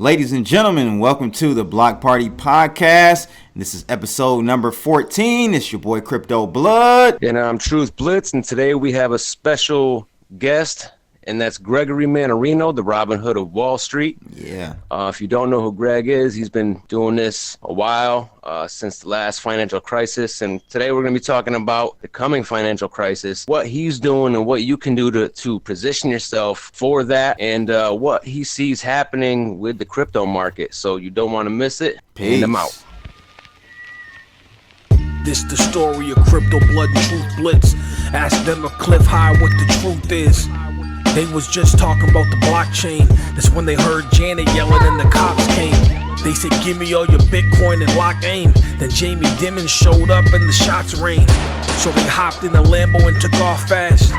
Ladies and gentlemen, welcome to the Block Party Podcast. This is episode number 14. It's your boy Crypto Blood. And I'm Truth Blitz, and today we have a special guest, and that's Gregory Mannarino, the Robin Hood of Wall Street. Yeah. If you don't know who Greg is, he's been doing this a while, since the last financial crisis. And today we're going to be talking about the coming financial crisis, what he's doing and what you can do to position yourself for that, and what he sees happening with the crypto market. So you don't want to miss it. Peace. Him out. This the story of Crypto Blood and Truth Blitz. Ask them a cliff high what the truth is. They was just talking about the blockchain. That's when they heard Janet yelling and the cops came. They said, give me all your Bitcoin and lock aim. Then Jamie Dimon showed up and the shots rained. So they hopped in a Lambo and took off fast.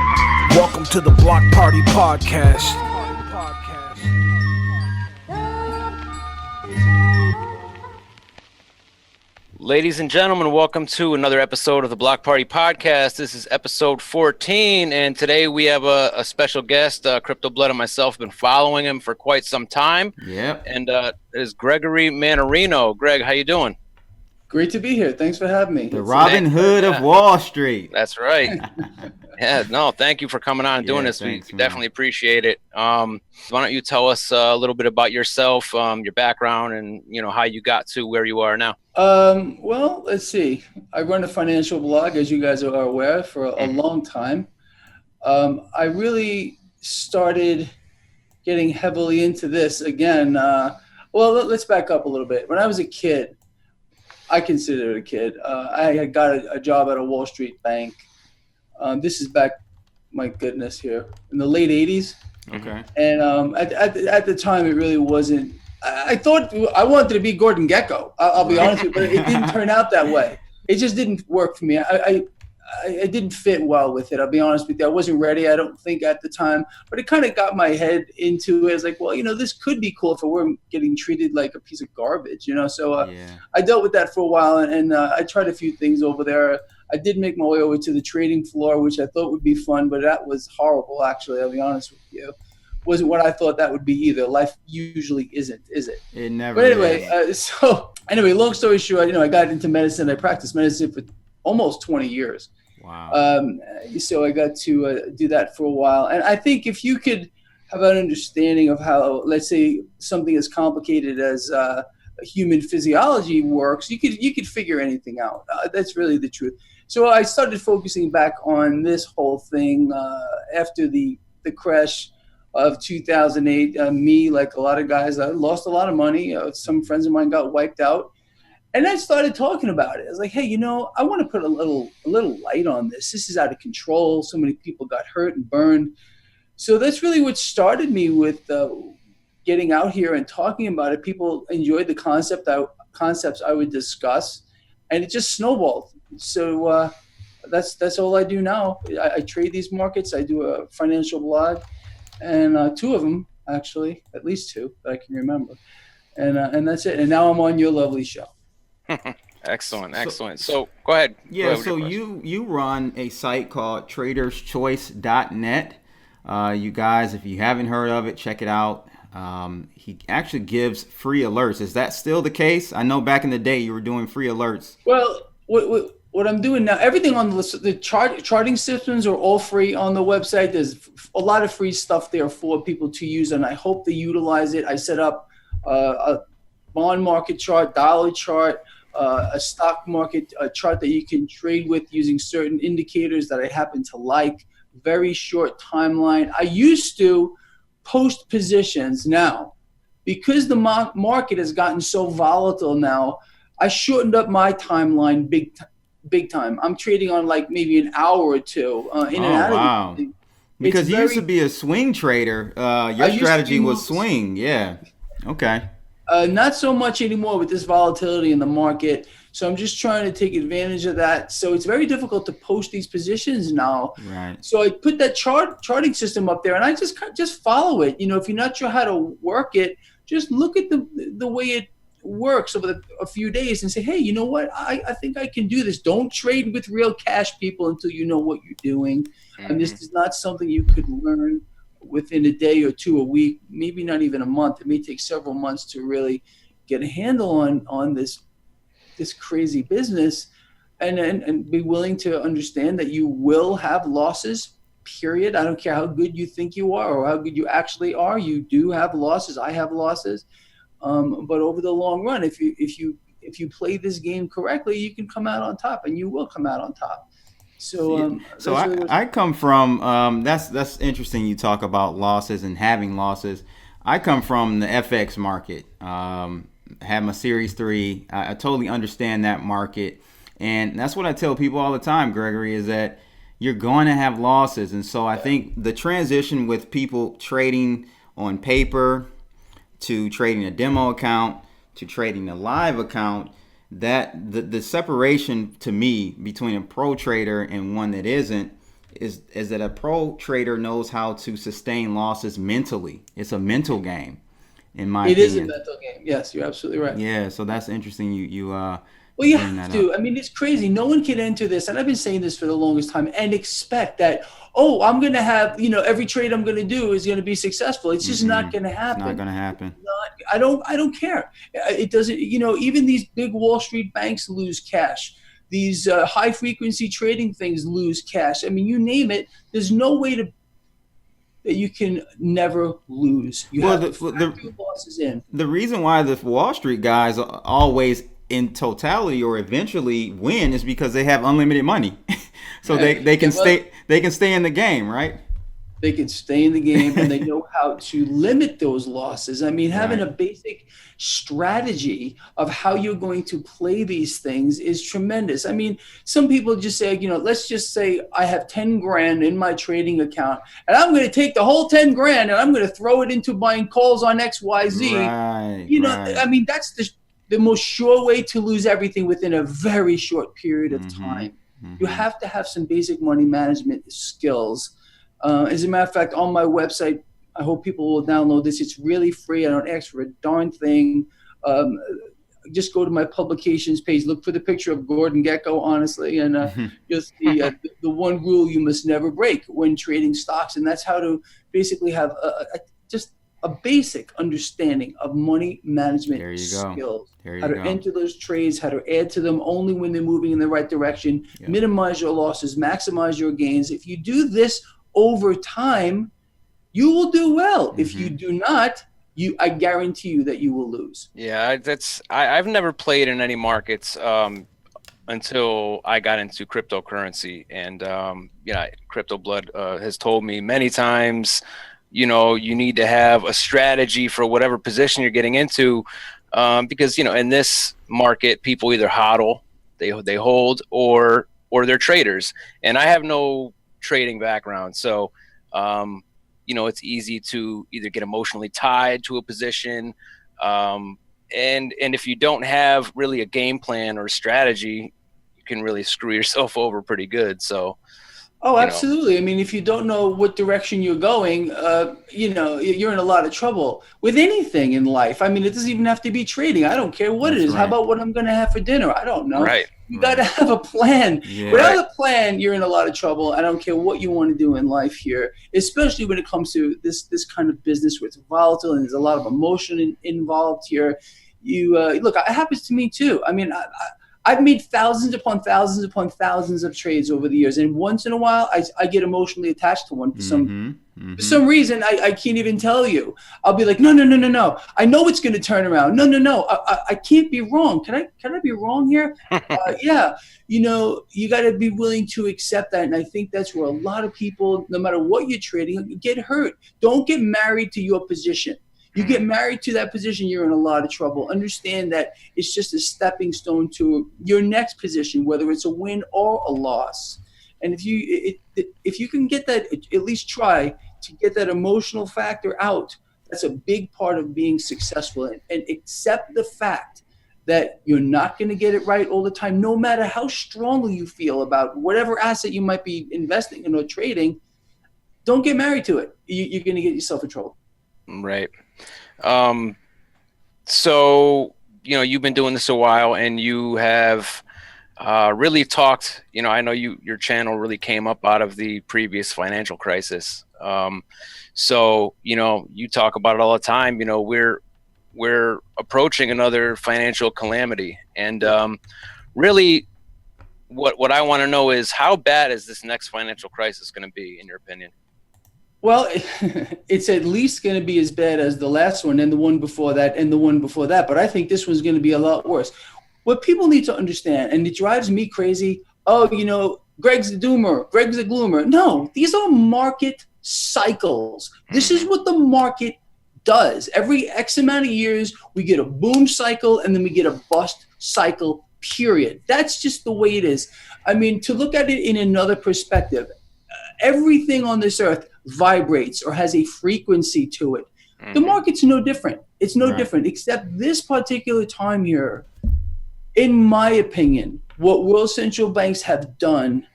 Welcome to the Block Party Podcast. Ladies and gentlemen, welcome to another episode of the Block Party Podcast. This is episode 14, and today we have a special guest. Crypto Blood and myself have been following him for quite some time. Yep. And it is Gregory Mannarino. Greg, how you doing? Great to be here. Thanks for having me. The Robin Hood of Wall Street. That's right. Yeah, no, thank you for coming on and doing this. Thanks, we definitely appreciate it. Why don't you tell us a little bit about yourself, your background, and how you got to where you are now? Well, let's see. I run a financial blog, as you guys are aware, for a long time. I really started getting heavily into this again. Let's back up a little bit. When I was a kid, I consider it a kid. I had got a job at a Wall Street bank. This is back, my goodness, here in the late 80s. Okay. And at the time, it really wasn't. I thought I wanted to be Gordon Gekko. I'll be honest with you, but it didn't turn out that way. It just didn't work for me. I didn't fit well with it. I'll be honest with you. I wasn't ready, I don't think, at the time. But it kind of got my head into it. It's like, well, this could be cool if I weren't getting treated like a piece of garbage, So I dealt with that for a while, and I tried a few things over there. I did make my way over to the trading floor, which I thought would be fun, but that was horrible, actually. I'll be honest with you. Wasn't what I thought that would be either. Life usually isn't, is it? It never But anyway, is. Long story short, I got into medicine. I practiced medicine for almost 20 years. Wow. So I got to do that for a while. And I think if you could have an understanding of how, let's say, something as complicated as human physiology works, you could figure anything out. That's really the truth. So I started focusing back on this whole thing after the crash of 2008. Me, like a lot of guys, I lost a lot of money. Some friends of mine got wiped out. And I started talking about it. I was like, hey, I want to put a little light on this. This is out of control. So many people got hurt and burned. So that's really what started me with getting out here and talking about it. People enjoyed the concepts I would discuss, and it just snowballed. So that's all I do now. I trade these markets. I do a financial blog, and two of them, actually, at least two that I can remember. And that's it. And now I'm on your lovely show. Excellent. So go ahead. Yeah, so you run a site called traderschoice.net. You guys, if you haven't heard of it, check it out. He actually gives free alerts. Is that still the case? I know back in the day you were doing free alerts. Well, what I'm doing now, everything on the charting systems are all free on the website. There's a lot of free stuff there for people to use, and I hope they utilize it. I set up a bond market chart, dollar chart, a stock market chart that you can trade with using certain indicators that I happen to like. Very short timeline. I used to post positions. Now, because the market has gotten so volatile now, I shortened up my timeline big time. I'm trading on like maybe an hour or two in and out of it. Because you used to be a swing trader. Your strategy was swing. Yeah. Okay. Not so much anymore with this volatility in the market. So I'm just trying to take advantage of that. So it's very difficult to post these positions now. Right. So I put that charting system up there, and I just follow it. If you're not sure how to work it, just look at the way it works over a few days and say, hey, you know what? I think I can do this. Don't trade with real cash, people, until you know what you're doing. Mm-hmm. And this is not something you could learn within a day or two, a week, maybe not even a month. It may take several months to really get a handle on this crazy business, and be willing to understand that you will have losses. Period. I don't care how good you think you are or how good you actually are. You do have losses. I have losses. But over the long run, if you play this game correctly, you can come out on top, and you will come out on top. So, so I come from that's interesting. You talk about losses and having losses. I come from the FX market. Had my Series 3. I totally understand that market, and that's what I tell people all the time, Gregory, is that you're going to have losses. And so I think the transition with people trading on paper to trading a demo account to trading a live account, that the separation to me between a pro trader and one that isn't is that a pro trader knows how to sustain losses mentally. It's a mental game, in my opinion. It is a mental game. Yes, you're absolutely right. Yeah, so that's interesting. Well, you have to. I mean, it's crazy. No one can enter this, and I've been saying this for the longest time, and expect that, oh, I'm going to have, every trade I'm going to do is going to be successful. It's just not going to happen. It's not going to happen. I don't care. It doesn't, even these big Wall Street banks lose cash. These high frequency trading things lose cash. I mean, you name it. There's no way that you can never lose. You have to factor your losses in. The reason why the Wall Street guys always in totality or eventually win is because they have unlimited money. So they can stay in the game, right? They can stay in the game, and they know how to limit those losses. I mean, having a basic strategy of how you're going to play these things is tremendous. I mean, some people just say, let's just say I have 10 grand in my trading account, and I'm going to take the whole 10 grand and I'm going to throw it into buying calls on XYZ. Right. I mean, that's the most sure way to lose everything within a very short period of time. You have to have some basic money management skills. As a matter of fact, on my website, I hope people will download this. It's really free. I don't ask for a darn thing. Just go to my publications page, look for the picture of Gordon Gekko, honestly, and you'll see the one rule you must never break when trading stocks, and that's how to basically have just a basic understanding of money management skills. How to enter those trades, how to add to them only when they're moving in the right direction, minimize your losses, maximize your gains. If you do this over time, you will do well. If you do not, I guarantee you that you will lose. Yeah, I've never played in any markets until I got into cryptocurrency, and Crypto Blood has told me many times, you need to have a strategy for whatever position you're getting into, because in this market, people either hodl, they hold, or they're traders, and I have no trading background, so it's easy to either get emotionally tied to a position, and if you don't have really a game plan or a strategy, you can really screw yourself over pretty good. So absolutely. I mean, if you don't know what direction you're going, you're in a lot of trouble with anything in life. I mean, it doesn't even have to be trading. I don't care what it is. How about what I'm going to have for dinner? I don't know. Right. You got to have a plan. Without a plan, you're in a lot of trouble. I don't care what you want to do in life here, especially when it comes to this kind of business where it's volatile and there's a lot of emotion involved here. Look, it happens to me too. I mean, I've made thousands upon thousands upon thousands of trades over the years, and once in a while, I get emotionally attached to one for some reason. I can't even tell you. I'll be like, no. I know it's going to turn around. No. I can't be wrong. Can I be wrong here? Yeah. You got to be willing to accept that, and I think that's where a lot of people, no matter what you're trading, get hurt. Don't get married to your position. You get married to that position, you're in a lot of trouble. Understand that it's just a stepping stone to your next position, whether it's a win or a loss. And if you can get that, at least try to get that emotional factor out. That's a big part of being successful. And accept the fact that you're not going to get it right all the time, no matter how strongly you feel about whatever asset you might be investing in or trading. Don't get married to it. You're going to get yourself in trouble. Right. So, you've been doing this a while, and you have really talked, I know your channel really came up out of the previous financial crisis. So, you talk about it all the time. We're approaching another financial calamity, and really, what I want to know is how bad is this next financial crisis going to be, in your opinion? Well, it's at least going to be as bad as the last one and the one before that and the one before that. But I think this one's going to be a lot worse. What people need to understand, and it drives me crazy, Greg's the doomer, Greg's the gloomer. No, these are market cycles. This is what the market does. Every X amount of years, we get a boom cycle and then we get a bust cycle, period. That's just the way it is. I mean, to look at it in another perspective, everything on this earth vibrates or has a frequency to it. The market's no different. It's no different, except this particular time here, in my opinion, what world central banks have done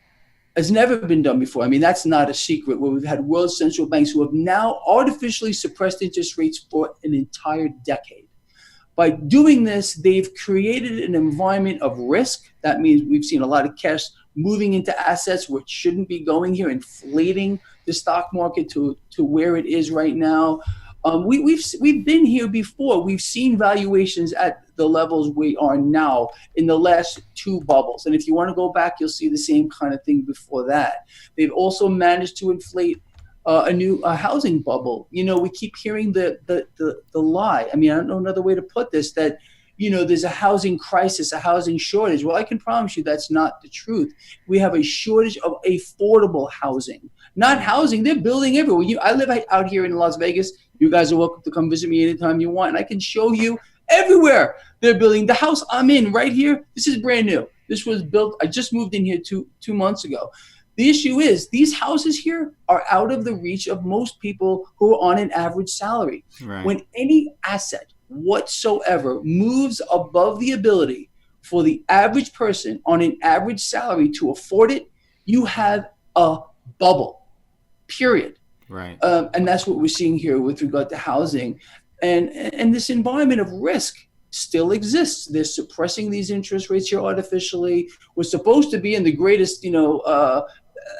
has never been done before. I mean, that's not a secret, where we've had world central banks who have now artificially suppressed interest rates for an entire decade. By doing this, they've created an environment of risk. That means we've seen a lot of cash moving into assets which shouldn't be going here, inflating the stock market to where it is right now. We've been here before. We've seen valuations at the levels we are now in the last two bubbles. And if you want to go back, you'll see the same kind of thing before that. They've also managed to inflate a new housing bubble. We keep hearing the lie. I mean, I don't know another way to put this, that there's a housing crisis, a housing shortage. Well, I can promise you that's not the truth. We have a shortage of affordable housing, not housing. They're building everywhere. I live out here in Las Vegas. You guys are welcome to come visit me anytime you want, and I can show you everywhere they're building. The house I'm in right here, this is brand new. This was built, I just moved in here two months ago. The issue is these houses here are out of the reach of most people who are on an average salary. Right. When any asset whatsoever moves above the ability for the average person on an average salary to afford it, you have a bubble, period. Right. And that's what we're seeing here with regard to housing. And this environment of risk still exists. They're suppressing these interest rates here artificially. We're supposed to be in the greatest,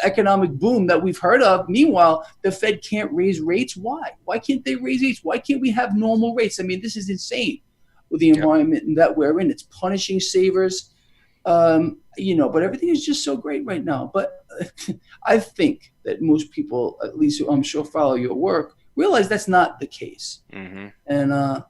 economic boom that we've heard of. Meanwhile, the Fed can't raise rates. Why? Why can't they raise rates? Why can't we have normal rates? I mean, this is insane with the environment that we're in. It's punishing savers, but everything is just so great right now. But I think that most people, at least who I'm sure follow your work, realize that's not the case. Mm-hmm. And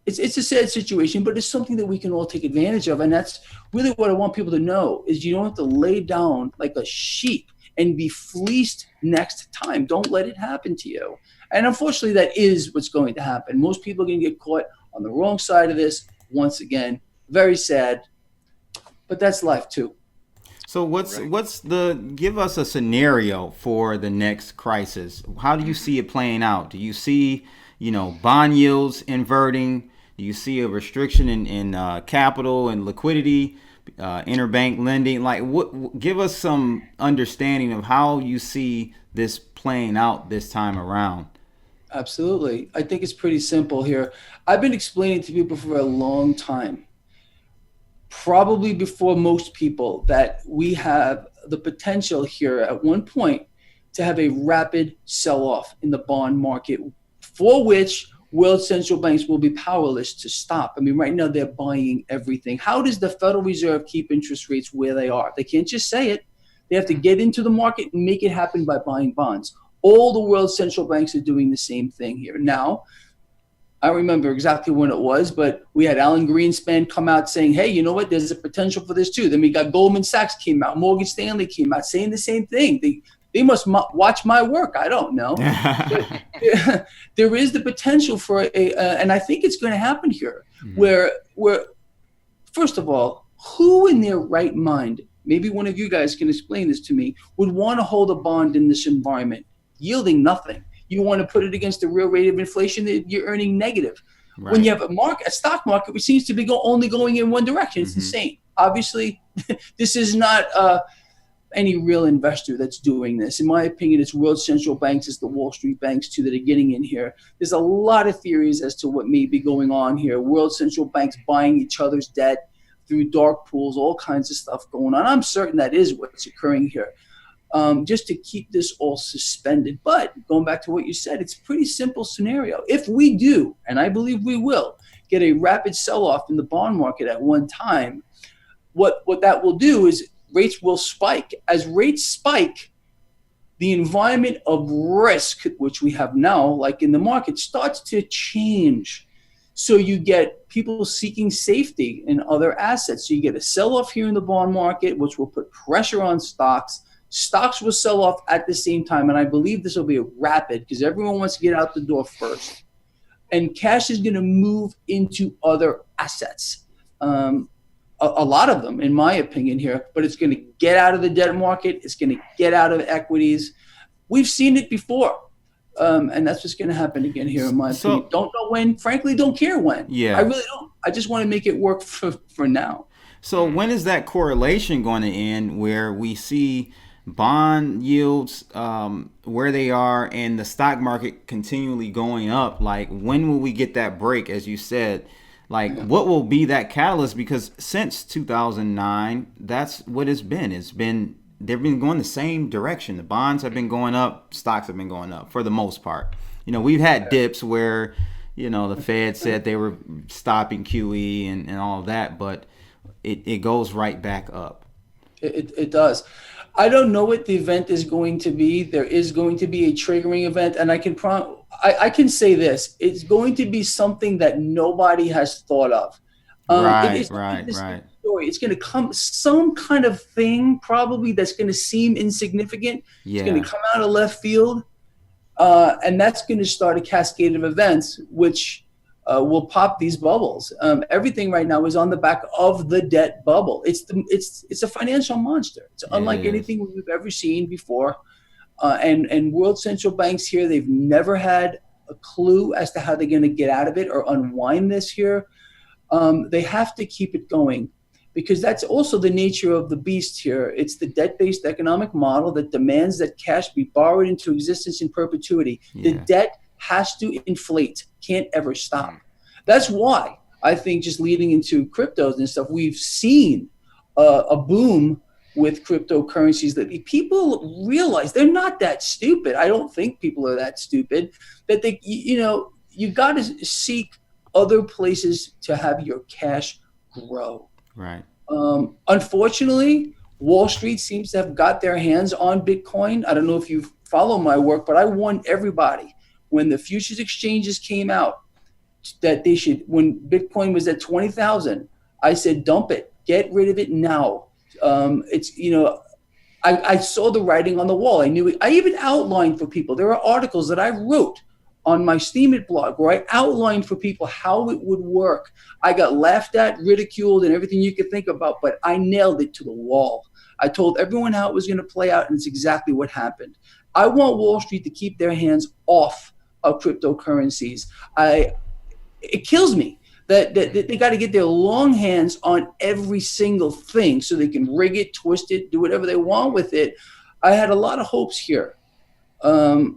it's a sad situation, but it's something that we can all take advantage of. And that's really what I want people to know, is you don't have to lay down like a sheep and be fleeced next time. Don't let it happen to you. And unfortunately, that is what's going to happen. Most people are going to get caught on the wrong side of this. Once again, very sad, but that's life too. So give us a scenario for the next crisis. How do you see it playing out? Do you see, bond yields inverting? Do you see a restriction in capital and liquidity, interbank lending? Give us some understanding of how you see this playing out this time around. Absolutely. I think it's pretty simple here. I've been explaining to people for a long time, probably before most people, that we have the potential here at one point to have a rapid sell-off in the bond market, for which world central banks will be powerless to stop. I mean, right now they're buying everything. How does the Federal Reserve keep interest rates where they are? They can't just say it. They have to get into the market and make it happen by buying bonds. All the world central banks are doing the same thing here. Now, I don't remember exactly when it was, but we had Alan Greenspan come out saying, hey, you know what, there's a potential for this too. Then we got Goldman Sachs came out, Morgan Stanley came out saying the same thing. They must watch my work. I don't know. There is the potential for and I think it's going to happen here, where first of all, who in their right mind, maybe one of you guys can explain this to me, would want to hold a bond in this environment, yielding nothing? You want to put it against the real rate of inflation that you're earning negative. Right. When you have a stock market which seems to be only going in one direction, it's insane. Obviously, this is not any real investor that's doing this. In my opinion, it's world central banks, it's the Wall Street banks too that are getting in here. There's a lot of theories as to what may be going on here. World central banks buying each other's debt through dark pools, all kinds of stuff going on. I'm certain that is what's occurring here. just to keep this all suspended. But going back to what you said, it's a pretty simple scenario. If we do, and I believe we will, get a rapid sell-off in the bond market at one time, what that will do is rates will spike. As rates spike, the environment of risk, which we have now, like in the market, starts to change. So you get people seeking safety in other assets. So you get a sell-off here in the bond market, which will put pressure on stocks. Stocks will sell off at the same time, and I believe this will be a rapid because everyone wants to get out the door first. And cash is going to move into other assets. A lot of them, in my opinion here, but it's going to get out of the debt market. It's going to get out of equities. We've seen it before. And that's what's going to happen again here, in my opinion. Don't know when, frankly, don't care when. Yeah. I really don't. I just want to make it work for now. So when is that correlation going to end where we see bond yields where they are and the stock market continually going up? Like, when will we get that break, as you said? Like, what will be that catalyst? Because since 2009, that's what it's been. They've been going the same direction. The bonds have been going up. Stocks have been going up for the most part. You know, we've had dips where, you know, the Fed said they were stopping QE and all that, but it goes right back up. It does. I don't know what the event is going to be. There is going to be a triggering event, and I can say this: it's going to be something that nobody has thought of. Right. Story. It's going to come some kind of thing, probably that's going to seem insignificant. Yeah. It's going to come out of left field, and that's going to start a cascade of events, which will pop these bubbles. Everything right now is on the back of the debt bubble. It's a financial monster. It's unlike anything we've ever seen before. And world central banks here, they've never had a clue as to how they're going to get out of it or unwind this here. They have to keep it going because that's also the nature of the beast here. It's the debt-based economic model that demands that cash be borrowed into existence in perpetuity. The debt has to inflate, can't ever stop. That's why I think, just leading into cryptos and stuff, we've seen a boom with cryptocurrencies that people realize they're not that stupid. I don't think people are that stupid, that they, you got to seek other places to have your cash grow. Right. Unfortunately, Wall Street seems to have got their hands on Bitcoin. I don't know if you follow my work, but I warned everybody when the futures exchanges came out that they should, when Bitcoin was at 20,000, I said, dump it, get rid of it now. I saw the writing on the wall. I knew it. I even outlined for people. There are articles that I wrote on my Steam It blog where I outlined for people how it would work. I got laughed at, ridiculed, and everything you could think about, but I nailed it to the wall. I told everyone how it was going to play out, and it's exactly what happened. I want Wall Street to keep their hands off of cryptocurrencies. It kills me that they got to get their long hands on every single thing so they can rig it, twist it, do whatever they want with it. I had a lot of hopes here. I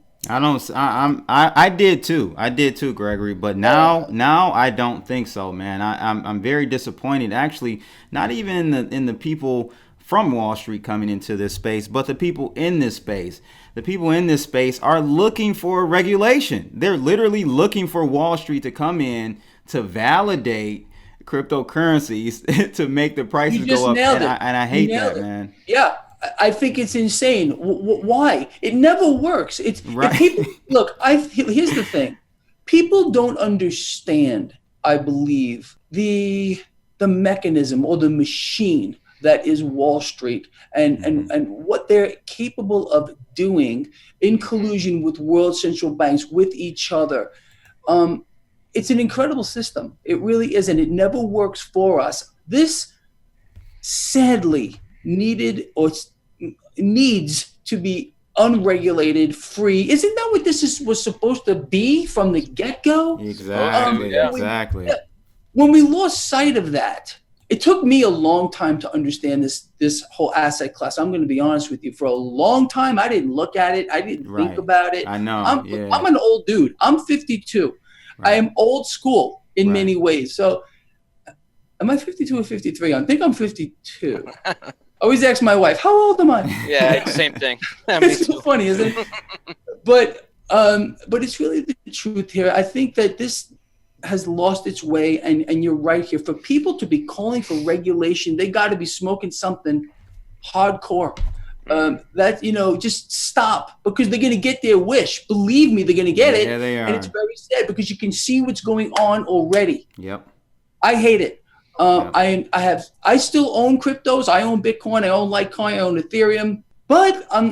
did too, Gregory. But now I don't think so, man. I'm very disappointed. Actually, not even in the people from Wall Street coming into this space, but the people in this space. The people in this space are looking for regulation. They're literally looking for Wall Street to come in to validate cryptocurrencies to make the prices go up. And I hate that, man. Yeah. I think it's insane. Why? It never works. It's right. People, look, here's the thing. People don't understand, I believe, the mechanism or the machine that is Wall Street and what they're capable of doing in collusion with world central banks, with each other. It's an incredible system. It really is, and it never works for us. This sadly needs to be unregulated, free. Isn't that what this was supposed to be from the get-go? Exactly. When we lost sight of that, it took me a long time to understand this whole asset class. I'm going to be honest with you. For a long time, I didn't look at it. I didn't think about it. I know. I'm an old dude. I'm 52. Right. I am old school in many ways. So am I 52 or 53? I think I'm 52. always ask my wife, how old am I? Yeah, same thing. Me It's too. so funny, isn't it? But it's really the truth here. I think that this has lost its way, and you're right here. For people to be calling for regulation, they got to be smoking something hardcore. Just stop, because they're going to get their wish. Believe me, they're going to get it. Yeah, they are. And it's very sad because you can see what's going on already. Yep. I hate it. I still own cryptos. I own Bitcoin. I own Litecoin. I own Ethereum. But I'm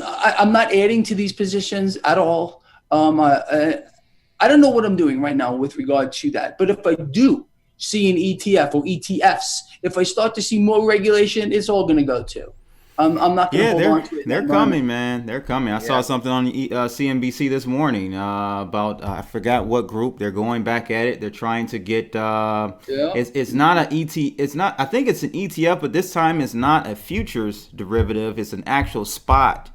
not adding to these positions at all. I don't know what I'm doing right now with regard to that. But if I do see an ETF or ETFs, if I start to see more regulation, it's all going to go too. I'm not going to hold on to it. They're coming, man. They're coming. I saw something on CNBC this morning about I forgot what group. They're going back at it. They're trying to get. It's not an ET. It's not. I think it's an ETF, but this time it's not a futures derivative. It's an actual spot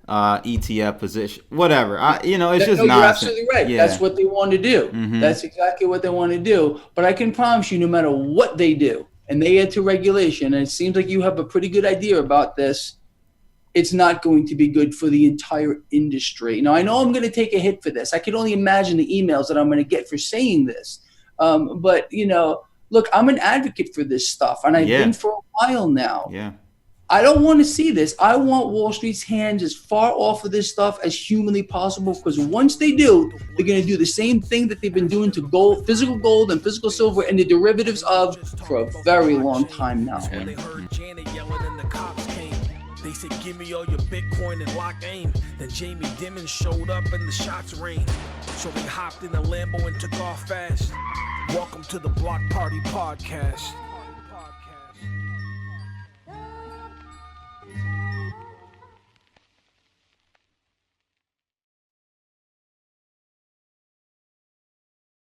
ETF position. Whatever. It's just You're nonsense. absolutely right. Yeah. That's what they want to do. Mm-hmm. That's exactly what they want to do. But I can promise you, no matter what they do, and they add to regulation, and it seems like you have a pretty good idea about this, it's not going to be good for the entire industry. Now, I know I'm going to take a hit for this. I can only imagine the emails that I'm going to get for saying this. But look, I'm an advocate for this stuff, and I've been for a while now. Yeah. I don't want to see this. I want Wall Street's hands as far off of this stuff as humanly possible, because once they do, they're going to do the same thing that they've been doing to gold, physical gold and physical silver and the derivatives of for a very long time now. When they heard Janet yelling and the cops came, they said, give me all your Bitcoin and lock aim. Then Jamie Dimon showed up and the shots rained. So they hopped in a Lambo and took off fast. Welcome to the Block Party Podcast.